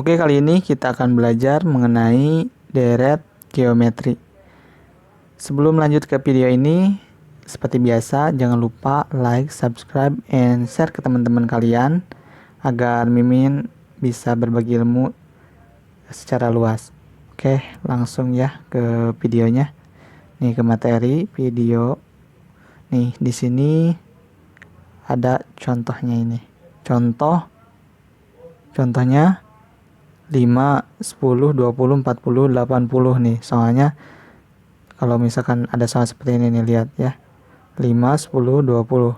Oke, kali ini kita akan belajar mengenai deret geometri. Sebelum lanjut ke video ini, seperti biasa jangan lupa like, subscribe, and share ke teman-teman kalian agar Mimin bisa berbagi ilmu secara luas. Oke, langsung ya ke videonya. Nih ke materi video. Nih di sini ada contohnya ini. Contohnya 5, 10, 20, 40, 80 nih. Soalnya kalau misalkan ada soal seperti ini nih, lihat ya. 5, 10, 20.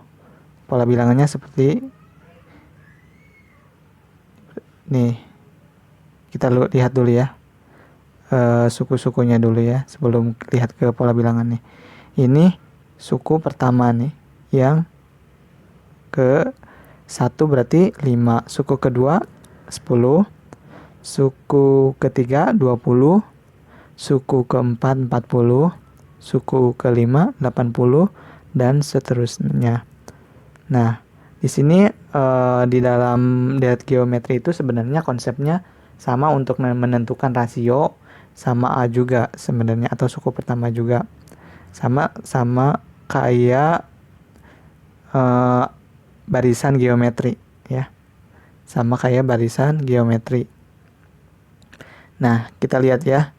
Pola bilangannya seperti nih. Kita lihat dulu ya. Suku-sukunya dulu ya sebelum lihat ke pola bilangan nih. Ini suku pertama nih, yang ke 1 berarti 5, suku kedua 10, suku ketiga 20, suku keempat 40, suku kelima 80, dan seterusnya. Nah, di sini di dalam deret geometri itu sebenarnya konsepnya sama untuk menentukan rasio, sama A juga sebenarnya, atau suku pertama juga. Sama kayak barisan geometri ya. Sama kayak barisan geometri. Nah, kita lihat ya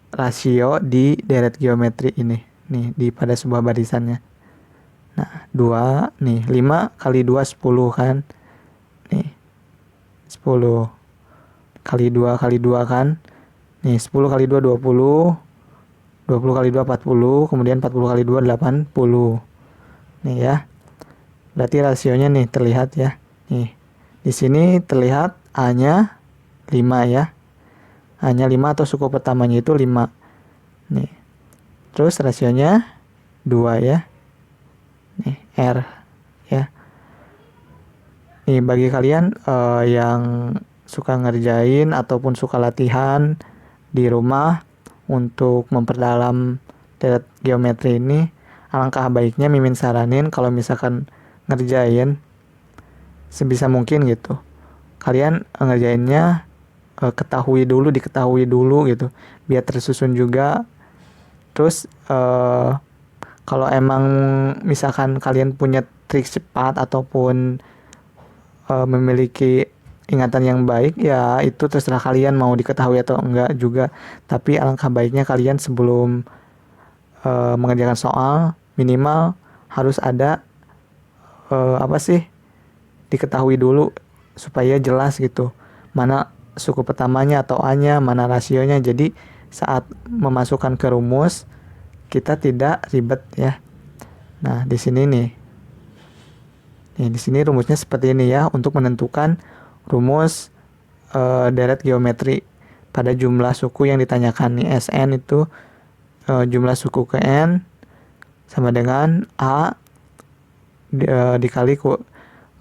rasio di deret geometri ini. Nih, di pada sebuah barisannya. Nah, 2, nih 5 kali 2 10 kan. Nih, 10 kali 2 kali 2 kan. Nih, 10 kali 2 20. 20 kali 2 40, kemudian 40 kali 2 80. Nih ya. Berarti rasionya nih terlihat ya. Nih. Di sini terlihat A-nya 5 ya. A-nya 5 atau suku pertamanya itu 5. Nih. Terus rasionya 2 ya. Nih, R ya. Nih, bagi kalian yang suka ngerjain ataupun suka latihan di rumah untuk memperdalam deret geometri ini, alangkah baiknya Mimin saranin kalau misalkan ngerjain sebisa mungkin gitu, kalian ngerjainnya diketahui dulu gitu, biar tersusun juga. Terus kalau emang misalkan kalian punya trik cepat ataupun memiliki ingatan yang baik, ya itu terserah kalian mau diketahui atau enggak juga. Tapi alangkah baiknya kalian sebelum mengerjakan soal minimal harus ada diketahui dulu supaya jelas gitu, mana suku pertamanya atau A-nya, mana rasionya. Jadi saat memasukkan ke rumus kita tidak ribet ya. Nah, di sini nih. Nih, di sini rumusnya seperti ini ya, untuk menentukan rumus deret geometri pada jumlah suku yang ditanyakan nih. Sn itu jumlah suku ke n sama dengan A dikali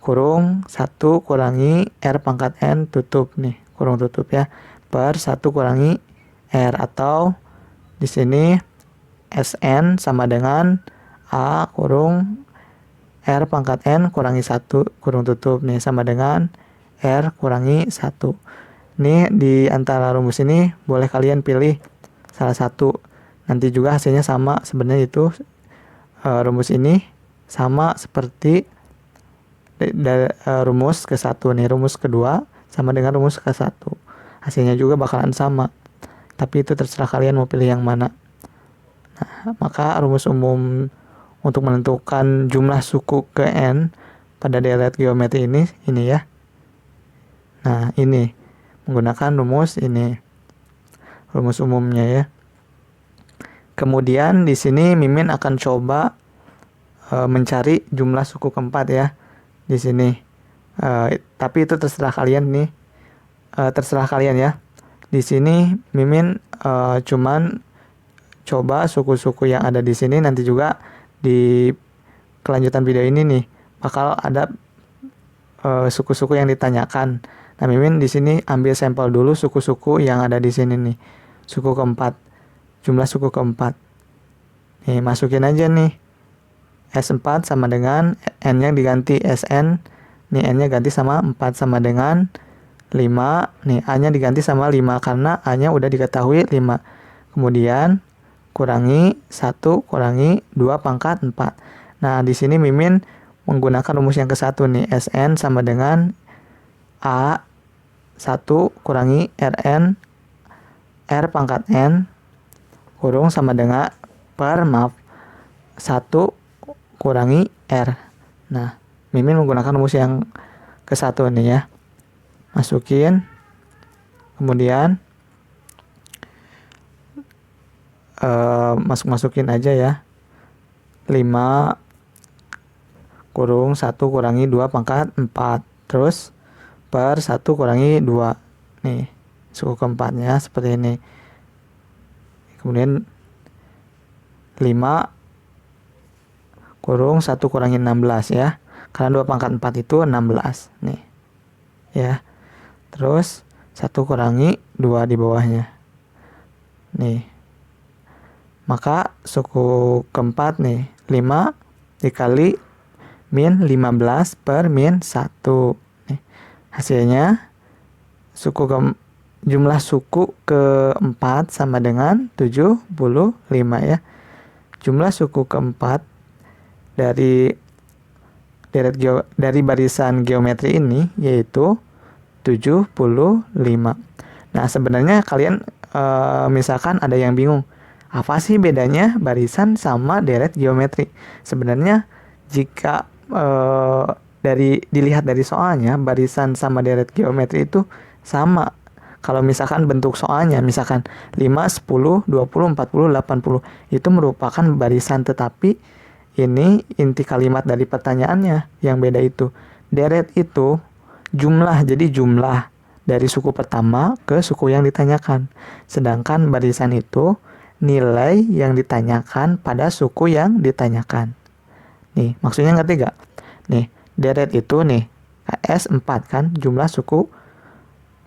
kurung 1 kurangi R pangkat n tutup nih, kurung tutup ya, per 1 kurangi R, atau di sini Sn sama dengan A kurung R pangkat n kurangi 1 kurung tutup nih, sama dengan R kurangi 1. Nih, di antara rumus ini boleh kalian pilih salah satu. Nanti juga hasilnya sama. Sebenarnya itu rumus ini sama seperti rumus ke-1 nih. Rumus kedua sama dengan rumus ke-1. Hasilnya juga bakalan sama. Tapi itu terserah kalian mau pilih yang mana. Nah, maka rumus umum untuk menentukan jumlah suku ke n pada deret geometri ini ya. Nah, ini menggunakan rumus ini. Rumus umumnya ya. Kemudian di sini Mimin akan coba mencari jumlah suku keempat ya. Di sini. Tapi itu terserah kalian nih. Terserah kalian ya. Di sini Mimin cuman coba suku-suku yang ada di sini. Nanti juga di kelanjutan video ini nih bakal ada suku-suku yang ditanyakan. Nah, Mimin di sini ambil sampel dulu suku-suku yang ada di sini nih. Suku keempat. Jumlah suku keempat. Nih, masukin aja nih. S4 sama dengan N-nya diganti SN. Nih, N-nya ganti sama 4 sama dengan 5, nih A-nya diganti sama 5 karena A-nya udah diketahui 5. Kemudian kurangi 1 kurangi 2 pangkat 4. Nah, di sini Mimin menggunakan rumus yang ke-1 nih. Sn sama dengan A 1 kurangi Rn R pangkat N kurung sama dengan 1 kurangi R. Nah, Mimin menggunakan rumus yang ke-1 nih ya. Masukin. Kemudian masukin aja ya. 5 kurung 1 kurangi 2 pangkat 4. Terus per 1 kurangi 2. Nih, suku keempatnya seperti ini. Kemudian 5 kurung 1 kurangi 16 ya. Karena 2 pangkat 4 itu 16. Nih. Ya. Terus 1 kurangi 2 di bawahnya. Nih. Maka suku keempat nih. 5 dikali min 15 per min 1. Nih. Hasilnya jumlah suku keempat sama dengan 75 ya. Jumlah suku keempat dari barisan geometri ini yaitu 75. Nah, sebenarnya kalian misalkan ada yang bingung, apa sih bedanya barisan sama deret geometri? Sebenarnya jika dilihat dari soalnya, barisan sama deret geometri itu sama. Kalau misalkan bentuk soalnya, misalkan 5, 10, 20, 40, 80, itu merupakan barisan, tetapi ini inti kalimat dari pertanyaannya yang beda itu. Deret itu jumlah, jadi jumlah dari suku pertama ke suku yang ditanyakan. Sedangkan barisan itu nilai yang ditanyakan pada suku yang ditanyakan. Nih, maksudnya ngerti gak? Nih, deret itu nih, S4 kan jumlah suku.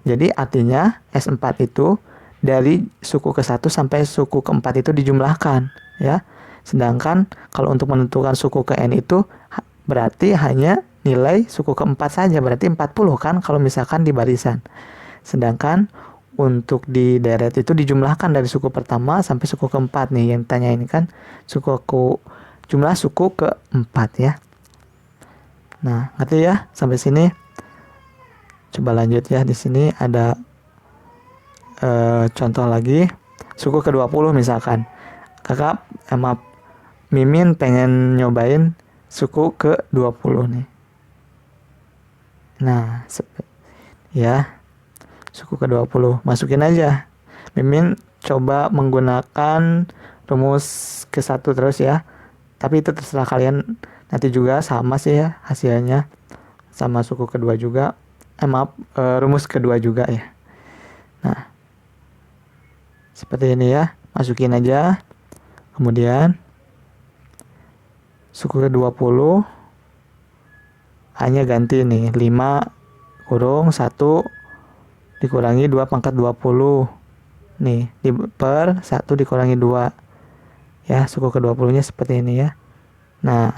Jadi artinya S4 itu dari suku ke-1 sampai suku ke-4 itu dijumlahkan ya. Sedangkan kalau untuk menentukan suku ke N itu berarti hanya nilai suku ke-4 saja, berarti 40 kan kalau misalkan di barisan. Sedangkan untuk di deret itu dijumlahkan dari suku pertama sampai suku ke-4 nih, yang ditanya ini kan jumlah suku ke-4 ya. Nah, ngerti ya sampai sini? Coba lanjut ya, di sini ada contoh lagi. Suku ke-20 misalkan. Mimin pengen nyobain suku ke-20 nih. Nah, ya. Suku ke-20, masukin aja. Mimin coba menggunakan rumus ke-1 terus ya. Tapi itu terserah kalian, nanti juga sama sih ya hasilnya. Sama suku kedua juga. Rumus kedua juga ya. Nah, seperti ini ya. Masukin aja. Kemudian suku ke-20 hanya ganti nih 5 kurung 1 dikurangi 2 pangkat 20 nih per 1 dikurangi 2 ya. Suku ke-20 nya seperti ini ya. Nah,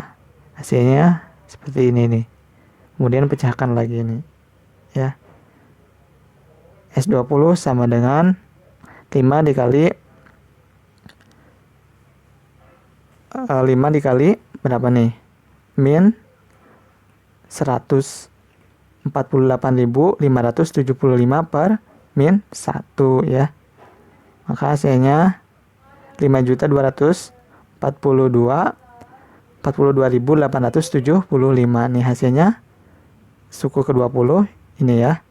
hasilnya seperti ini nih. Kemudian pecahkan lagi nih ya. S20 sama dengan 5 dikali 5 dikali berapa nih? Min 148.575 per min 1 ya. Maka hasilnya 5.242.875 nih hasilnya suku ke-20 ini ya.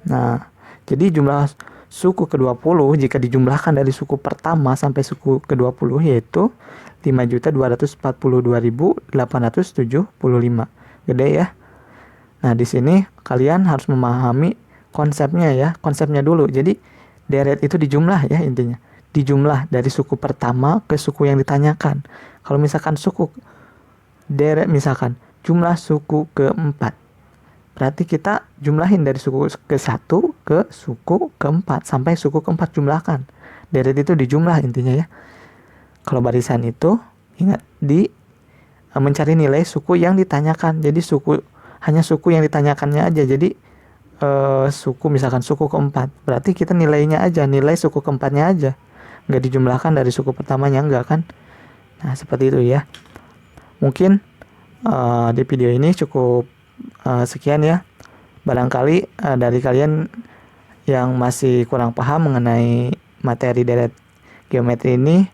Nah, jadi jumlah suku ke-20 jika dijumlahkan dari suku pertama sampai suku ke-20 yaitu 5.242.875. Gede ya. Nah, di sini kalian harus memahami konsepnya ya. Konsepnya dulu. Jadi deret itu dijumlah ya intinya. Dijumlah dari suku pertama ke suku yang ditanyakan. Kalau misalkan suku deret misalkan jumlah suku ke-4. Berarti kita jumlahin dari suku ke-1 ke suku ke-4 sampai suku ke-4 jumlahkan. Deret itu dijumlah intinya ya. Kalau barisan itu ingat mencari nilai suku yang ditanyakan. Jadi hanya suku yang ditanyakannya aja. Jadi suku, misalkan suku keempat, berarti kita nilainya aja, nilai suku keempatnya aja, nggak dijumlahkan dari suku pertamanya, enggak kan. Nah seperti itu ya. Mungkin di video ini cukup sekian ya. Barangkali dari kalian yang masih kurang paham mengenai materi deret geometri ini,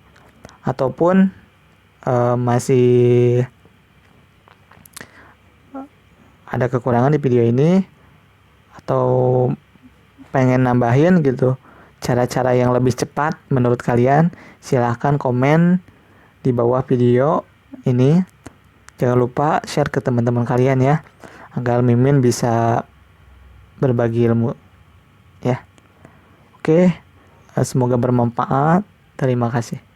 ataupun masih ada kekurangan di video ini, atau pengen nambahin gitu cara-cara yang lebih cepat menurut kalian, silahkan komen di bawah video ini. Jangan lupa share ke teman-teman kalian ya, agar Mimin bisa berbagi ilmu ya. Oke, semoga bermanfaat. Terima kasih.